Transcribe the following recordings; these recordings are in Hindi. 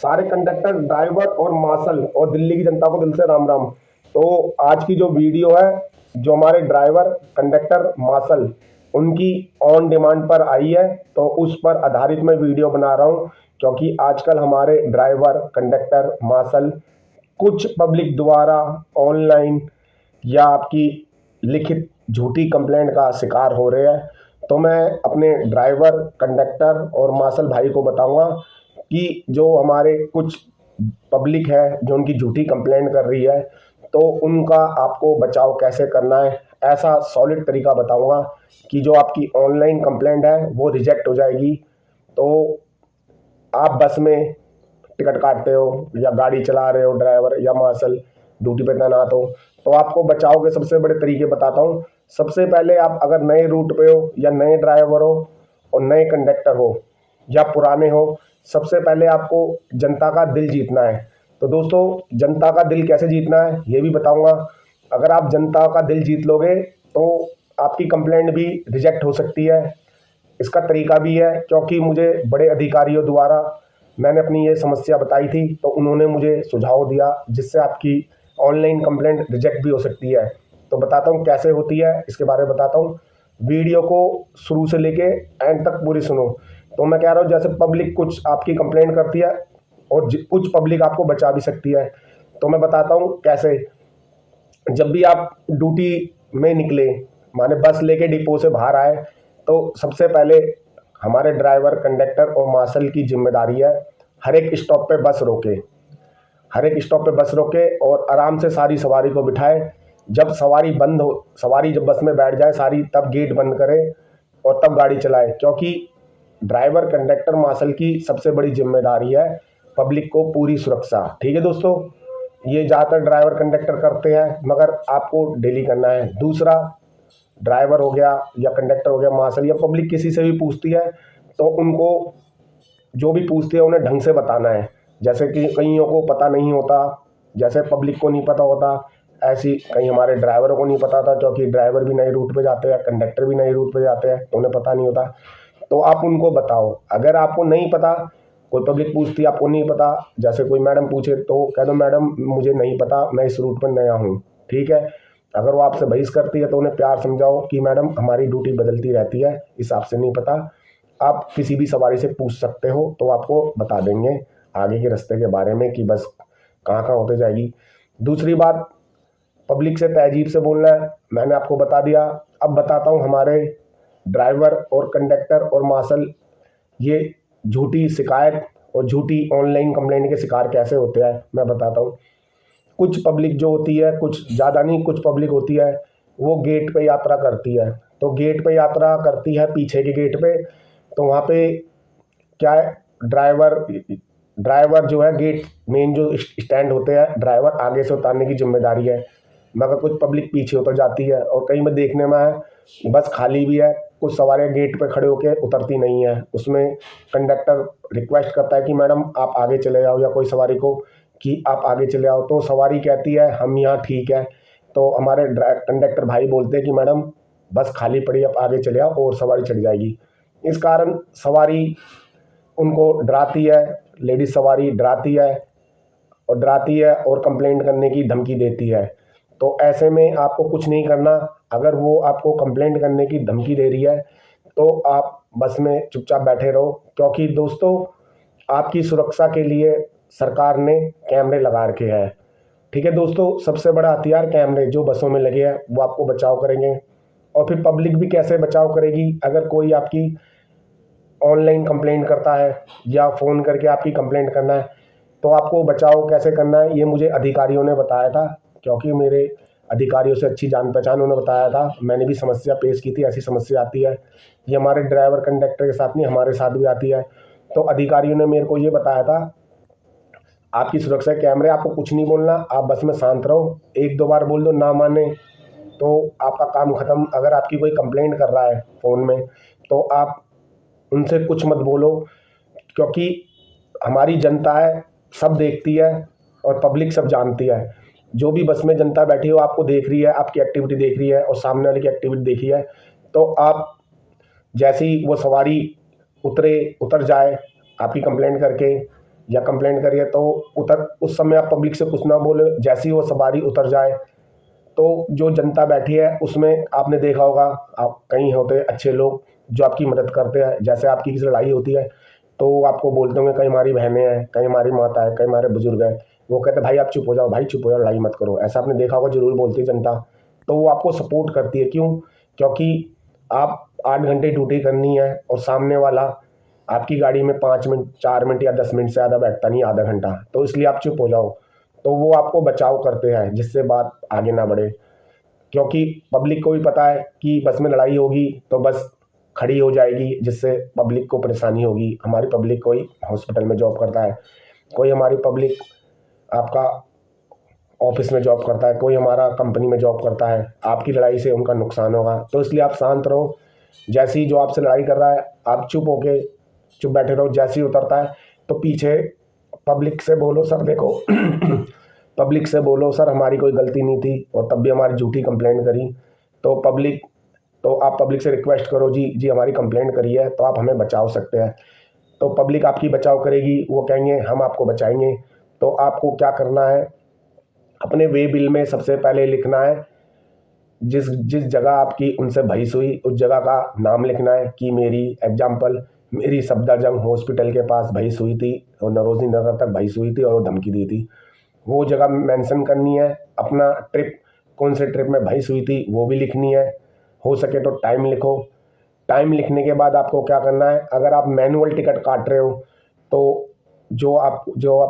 सारे कंडक्टर, ड्राइवर और मार्शल और दिल्ली की जनता को दिल से राम राम। तो आज की जो वीडियो है, जो हमारे ड्राइवर, कंडक्टर, मार्शल उनकी ऑन डिमांड पर आई है, तो उस पर आधारित मैं वीडियो बना रहा हूँ। क्योंकि आजकल हमारे ड्राइवर, कंडक्टर, मार्शल कुछ पब्लिक द्वारा ऑनलाइन या आपकी लिखित झूठी कंप्लेंट का शिकार हो रहे हैं। तो मैं अपने ड्राइवर, कंडक्टर और मार्शल भाई को बताऊंगा कि जो हमारे कुछ पब्लिक है जो उनकी झूठी कंप्लेंट कर रही है, तो उनका आपको बचाव कैसे करना है, ऐसा सॉलिड तरीका बताऊंगा कि जो आपकी ऑनलाइन कंप्लेंट है वो रिजेक्ट हो जाएगी। तो आप बस में टिकट काटते हो या गाड़ी चला रहे हो, ड्राइवर या मार्शल ड्यूटी पे तैनात हो, तो आपको बचाव के सबसे बड़े तरीके बताता हूँ। सबसे पहले आप अगर नए रूट पे हो या नए ड्राइवर हो और नए कंडक्टर हो या पुराने हो, सबसे पहले आपको जनता का दिल जीतना है। तो दोस्तों, जनता का दिल कैसे जीतना है ये भी बताऊंगा। अगर आप जनता का दिल जीत लोगे तो आपकी कंप्लेंट भी रिजेक्ट हो सकती है। इसका तरीका भी है, क्योंकि मुझे बड़े अधिकारियों द्वारा मैंने अपनी ये समस्या बताई थी, तो उन्होंने मुझे सुझाव दिया जिससे आपकी ऑनलाइन कंप्लेंट रिजेक्ट भी हो सकती है। तो बताता हूँ कैसे होती है, इसके बारे में बताता हूँ। वीडियो को शुरू से लेके एंड तक पूरी सुनो। तो मैं कह रहा हूँ, जैसे पब्लिक कुछ आपकी कंप्लेंट करती है और कुछ पब्लिक आपको बचा भी सकती है। तो मैं बताता हूँ कैसे। जब भी आप ड्यूटी में निकले, माने बस लेके डिपो से बाहर आए, तो सबसे पहले हमारे ड्राइवर, कंडक्टर और मार्शल की जिम्मेदारी है हर एक स्टॉप पे बस रोके, हर एक स्टॉप पे बस रोके और आराम से सारी सवारी को बिठाए। जब सवारी बंद हो, सवारी जब बस में बैठ जाए सारी, तब गेट बंद करे और तब गाड़ी चलाए। क्योंकि ड्राइवर, कंडक्टर, मार्शल की सबसे बड़ी जिम्मेदारी है पब्लिक को पूरी सुरक्षा। ठीक है दोस्तों, ये ज़्यादातर ड्राइवर, कंडक्टर करते हैं, मगर आपको डेली करना है। दूसरा, ड्राइवर हो गया या कंडक्टर हो गया, मार्शल या पब्लिक किसी से भी पूछती है, तो उनको जो भी पूछती है उन्हें ढंग से बताना है। जैसे कि कईयों को पता नहीं होता, जैसे पब्लिक को नहीं पता होता, ऐसी कहीं हमारे ड्राइवरों को नहीं पता था, क्योंकि ड्राइवर भी नए रूट पे जाते हैं, कंडक्टर भी नए रूट पे जाते हैं, तो उन्हें पता नहीं होता। तो आप उनको बताओ। अगर आपको नहीं पता, कोई पब्लिक पूछती है आपको नहीं पता, जैसे कोई मैडम पूछे, तो कह दो मैडम मुझे नहीं पता, मैं इस रूट पर नया हूँ। ठीक है। अगर वो आपसे बहस करती है तो उन्हें प्यार समझाओ कि मैडम हमारी ड्यूटी बदलती रहती है, इस हिसाब से नहीं पता, आप किसी भी सवारी से पूछ सकते हो, तो आपको बता देंगे आगे के रास्ते के बारे में कि बस कहाँ कहाँ होते जाएगी। दूसरी बात, पब्लिक से तहजीब से बोलना है, मैंने आपको बता दिया। अब बताता हूँ हमारे ड्राइवर और कंडक्टर और मार्शल ये झूठी शिकायत और झूठी ऑनलाइन कंप्लेंट के शिकार कैसे होते हैं, मैं बताता हूँ। कुछ पब्लिक जो होती है, कुछ ज़्यादा नहीं, कुछ पब्लिक होती है, वो गेट पे यात्रा करती है। तो गेट पे यात्रा करती है पीछे के गेट पे, तो वहाँ पे क्या है, ड्राइवर ड्राइवर जो है, गेट मेन जो स्टैंड होते हैं, ड्राइवर आगे से उतारने की जिम्मेदारी है, मगर कुछ पब्लिक पीछे उतर जाती है। और कहीं में देखने में है बस खाली भी है, कुछ सवारियाँ गेट पे खड़े होकर उतरती नहीं है। उसमें कंडक्टर रिक्वेस्ट करता है कि मैडम आप आगे चले जाओ, या कोई सवारी को कि आप आगे चले आओ, तो सवारी कहती है हम यहाँ ठीक है। तो हमारे कंडक्टर भाई बोलते हैं कि मैडम बस खाली पड़ी, आप आगे चले आओ और सवारी चढ़ जाएगी। इस कारण सवारी उनको डराती है, लेडीज सवारी डराती है और कंप्लेंट करने की धमकी देती है। तो ऐसे में आपको कुछ नहीं करना। अगर वो आपको कंप्लेंट करने की धमकी दे रही है, तो आप बस में चुपचाप बैठे रहो। क्योंकि दोस्तों, आपकी सुरक्षा के लिए सरकार ने कैमरे लगा रखे हैं। ठीक है दोस्तों, सबसे बड़ा हथियार कैमरे जो बसों में लगे हैं वो आपको बचाव करेंगे। और फिर पब्लिक भी कैसे बचाव करेगी, अगर कोई आपकी ऑनलाइन कंप्लेंट करता है या फ़ोन करके आपकी कंप्लेंट करना है, तो आपको बचाव कैसे करना है ये मुझे अधिकारियों ने बताया था। क्योंकि मेरे अधिकारियों से अच्छी जान पहचान, उन्होंने बताया था, मैंने भी समस्या पेश की थी, ऐसी समस्या आती है, ये हमारे ड्राइवर, कंडक्टर के साथ नहीं, हमारे साथ भी आती है। तो अधिकारियों ने मेरे को ये बताया था, आपकी सुरक्षा कैमरे, आपको कुछ नहीं बोलना, आप बस में शांत रहो। एक दो बार बोल दो, ना माने तो आपका काम ख़त्म। अगर आपकी कोई कंप्लेंट कर रहा है फ़ोन में, तो आप उनसे कुछ मत बोलो। क्योंकि हमारी जनता है, सब देखती है और पब्लिक सब जानती है। जो भी बस में जनता बैठी हो आपको देख रही है, आपकी एक्टिविटी देख रही है और सामने वाले की एक्टिविटी देखी है। तो आप जैसे ही वो सवारी उतर जाए आपकी कंप्लेंट करके, या कंप्लेंट करिए तो उस समय आप पब्लिक से कुछ ना बोले, जैसे ही वो सवारी उतर जाए तो जो जनता बैठी है उसमें आपने देखा होगा, आप कहीं होते अच्छे लोग जो आपकी मदद करते हैं। जैसे आपकी किसी लड़ाई होती है तो वो आपको बोलते होंगे कहीं हमारी बहनें हैं, कहीं हमारी माता है, कहीं हमारे बुजुर्ग हैं, वो कहते हैं भाई आप चुप हो जाओ, भाई चुप हो जाओ, लड़ाई मत करो। ऐसा आपने देखा होगा, जरूर बोलती है जनता। तो वो आपको सपोर्ट करती है। क्यों? क्योंकि आप 8 घंटे ड्यूटी करनी है और सामने वाला आपकी गाड़ी में 5 मिनट 4 मिनट या 10 मिनट से ज़्यादा बैठता नहीं, आधा घंटा। तो इसलिए आप चुप हो जाओ। तो वो आपको बचाव करते हैं जिससे बात आगे ना बढ़े। क्योंकि पब्लिक को भी पता है कि बस में लड़ाई होगी तो बस खड़ी हो जाएगी, जिससे पब्लिक को परेशानी होगी। हमारी पब्लिक कोई हॉस्पिटल में जॉब करता है, कोई हमारी पब्लिक आपका ऑफिस में जॉब करता है, कोई हमारा कंपनी में जॉब करता है। आपकी लड़ाई से उनका नुकसान होगा, तो इसलिए आप शांत रहो। जैसे ही जो आपसे लड़ाई कर रहा है आप चुप बैठे रहो। जैसे ही उतरता है तो पीछे पब्लिक से बोलो सर देखो पब्लिक से बोलो सर हमारी कोई गलती नहीं थी और तब भी हमारी झूठी कंप्लेंट करी। तो आप पब्लिक से रिक्वेस्ट करो, जी जी हमारी कंप्लेंट करी है तो आप हमें बचाव सकते हैं। तो पब्लिक आपकी बचाव करेगी, वो कहेंगे हम आपको बचाएंगे। तो आपको क्या करना है, अपने वे बिल में सबसे पहले लिखना है जिस जिस जगह आपकी उनसे बहस हुई उस जगह का नाम लिखना है कि मेरी एग्जाम्पल मेरी सफदरजंग हॉस्पिटल के पास बहस हुई थी और नरोजी नगर तक बहस हुई थी और वो धमकी दी थी, वो जगह मेंशन करनी है। अपना ट्रिप, कौन से ट्रिप में बहस हुई थी वो भी लिखनी है। हो सके तो टाइम लिखो। टाइम लिखने के बाद आपको क्या करना है, अगर आप मैनुअल टिकट काट रहे हो तो जो आप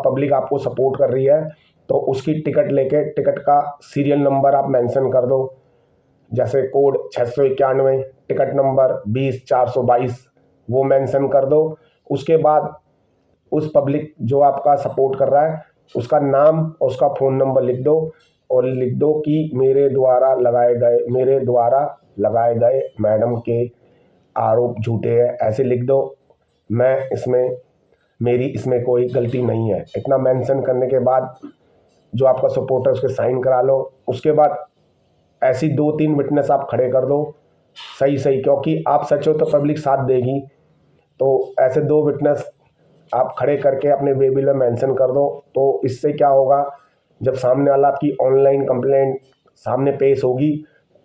पब्लिक आपको सपोर्ट कर रही है तो उसकी टिकट लेके टिकट का सीरियल नंबर आप मेंशन कर दो। जैसे कोड 691, टिकट नंबर 20-422, वो मेंशन कर दो। उसके बाद उस पब्लिक जो आपका सपोर्ट कर रहा है उसका नाम और उसका फ़ोन नंबर लिख दो और लिख दो कि मेरे द्वारा लगाए गए मैडम के आरोप झूठे हैं, ऐसे लिख दो। मेरी इसमें कोई गलती नहीं है। इतना मेंशन करने के बाद जो आपका सपोर्टर उसके साइन करा लो। उसके बाद ऐसी 2-3 विटनेस आप खड़े कर दो सही सही, क्योंकि आप सच हो तो पब्लिक साथ देगी। तो ऐसे 2 विटनेस आप खड़े करके अपने वे बिल में मेंशन कर दो। तो इससे क्या होगा, जब सामने वाला आपकी ऑनलाइन कंप्लेंट सामने पेश होगी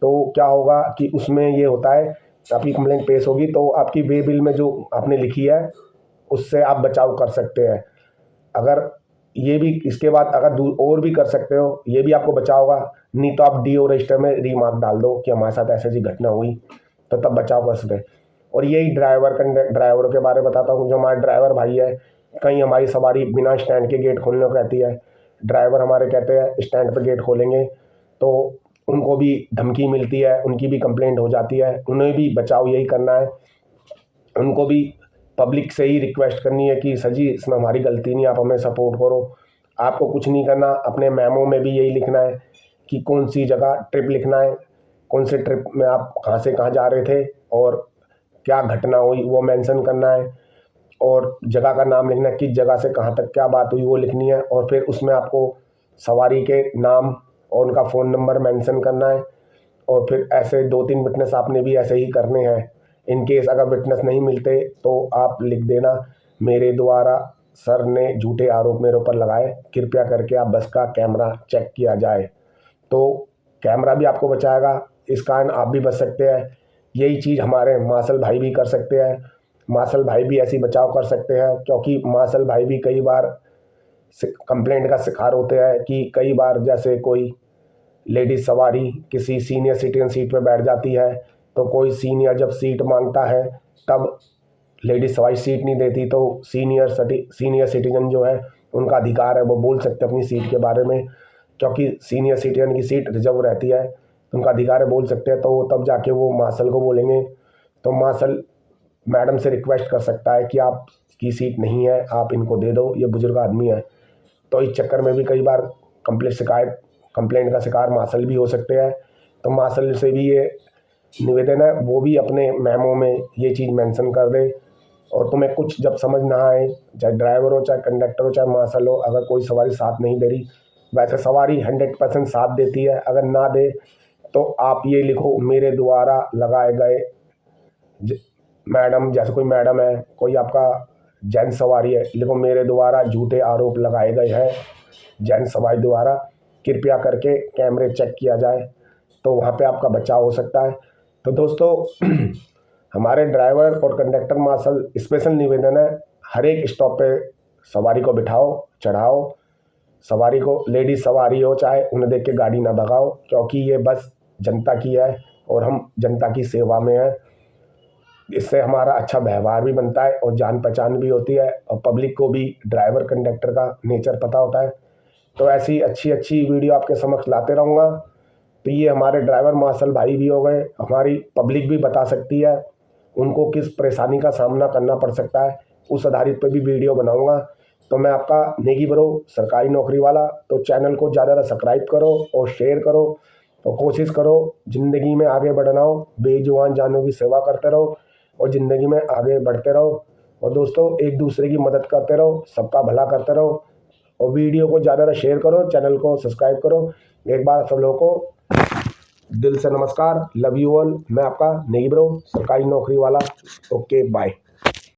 तो क्या होगा कि उसमें ये होता है, आपकी कंप्लेंट पेश होगी तो आपकी वे बिल में जो आपने लिखी है उससे आप बचाव कर सकते हैं। अगर ये भी इसके बाद अगर और भी कर सकते हो, ये भी आपको बचाव होगा। नहीं तो आप डीओ रजिस्टर में रीमार्क डाल दो कि हमारे साथ ऐसी ऐसी घटना हुई, तो तब बचाव कर सकते हैं। और यही ड्राइवरों के बारे में बताता हूँ। जो हमारे ड्राइवर भाई है, कहीं हमारी सवारी बिना स्टैंड के गेट खोलने को कहती है, ड्राइवर हमारे कहते हैं स्टैंड पर गेट खोलेंगे, तो उनको भी धमकी मिलती है, उनकी भी कंप्लेंट हो जाती है। उन्हें भी बचाव यही करना है। उनको भी पब्लिक से ही रिक्वेस्ट करनी है कि सर जी इसमें हमारी गलती नहीं, आप हमें सपोर्ट करो। आपको कुछ नहीं करना, अपने मेमो में भी यही लिखना है कि कौन सी जगह ट्रिप लिखना है, कौन से ट्रिप में आप कहाँ से कहाँ जा रहे थे और क्या घटना हुई वो मेंशन करना है। और जगह का नाम लिखना है, किस जगह से कहाँ तक क्या बात हुई वो लिखनी है। और फिर उसमें आपको सवारी के नाम और उनका फ़ोन नंबर मेंशन करना है। और फिर ऐसे 2-3 विटनेस आपने भी ऐसे ही करने हैं। इन केस अगर विटनेस नहीं मिलते तो आप लिख देना, मेरे द्वारा सर ने झूठे आरोप मेरे ऊपर लगाए, कृपया करके आप बस का कैमरा चेक किया जाए। तो कैमरा भी आपको बचाएगा, इस कारण आप भी बच सकते हैं। यही चीज़ हमारे मार्शल भाई भी कर सकते हैं। मार्शल भाई भी ऐसी बचाव कर सकते हैं, क्योंकि मार्शल भाई भी कई बार कंप्लेंट का शिकार होते हैं कि कई बार जैसे कोई लेडीज सवारी किसी सीनियर सिटीजन सीट पर बैठ जाती है, तो कोई सीनियर जब सीट मांगता है तब लेडीज सवारी सीट नहीं देती, तो सीनियर सिटीजन जो है उनका अधिकार है, वो बोल सकते हैं अपनी सीट के बारे में। क्योंकि सीनियर सिटीजन की सीट रिजर्व रहती है, तो उनका अधिकार है, बोल सकते हैं। तो तब जाके वो मार्शल को बोलेंगे, तो मार्शल मैडम से रिक्वेस्ट कर सकता है कि आपकी सीट नहीं है, आप इनको दे दो, ये बुजुर्ग आदमी है। तो इस चक्कर में भी कई बार कंप्लेंट का शिकार मार्शल भी हो सकते हैं। तो मार्शल से भी ये निवेदन है, वो भी अपने मेमो में ये चीज़ मेंशन कर दे। और तुम्हें कुछ जब समझ ना आए, चाहे ड्राइवर हो, चाहे कंडक्टर हो, चाहे मार्शल हो, अगर कोई सवारी साथ नहीं दे रही, वैसे सवारी 100% साथ देती है, अगर ना दे तो आप ये लिखो, मेरे द्वारा लगाए गए मैडम, जैसे कोई मैडम है, कोई आपका जैन सवारी है, लेकिन मेरे द्वारा झूठे आरोप लगाए गए हैं जैन सवारी द्वारा। कृपया करके कैमरे चेक किया जाए तो वहाँ पे आपका बचाव हो सकता है। तो दोस्तों हमारे ड्राइवर और कंडक्टर मार्शल स्पेशल निवेदन है, हर एक स्टॉप पे सवारी को बिठाओ, चढ़ाओ, सवारी को, लेडीज सवारी हो चाहे, उन्हें देख के गाड़ी ना भगाओ, क्योंकि ये बस जनता की है और हम जनता की सेवा में हैं। इससे हमारा अच्छा व्यवहार भी बनता है और जान पहचान भी होती है और पब्लिक को भी ड्राइवर कंडक्टर का नेचर पता होता है। तो ऐसी अच्छी अच्छी वीडियो आपके समक्ष लाते रहूँगा। तो ये हमारे ड्राइवर मार्शल भाई भी हो गए, हमारी पब्लिक भी बता सकती है उनको किस परेशानी का सामना करना पड़ सकता है, उस आधारित पे भी वीडियो बनाऊंगा। तो मैं आपका नेगी ब्रो सरकारी नौकरी वाला, तो चैनल को ज़्यादा सब्सक्राइब करो और शेयर करो और कोशिश करो ज़िंदगी में आगे बढ़ना हो, बेजुबान जानों की सेवा करते रहो और ज़िंदगी में आगे बढ़ते रहो। और दोस्तों एक दूसरे की मदद करते रहो, सबका भला करते रहो और वीडियो को ज़्यादा शेयर करो, चैनल को सब्सक्राइब करो। एक बार सब लोगों को दिल से नमस्कार, लव यू ऑल। मैं आपका नेगी ब्रो सरकारी नौकरी वाला। Okay bye.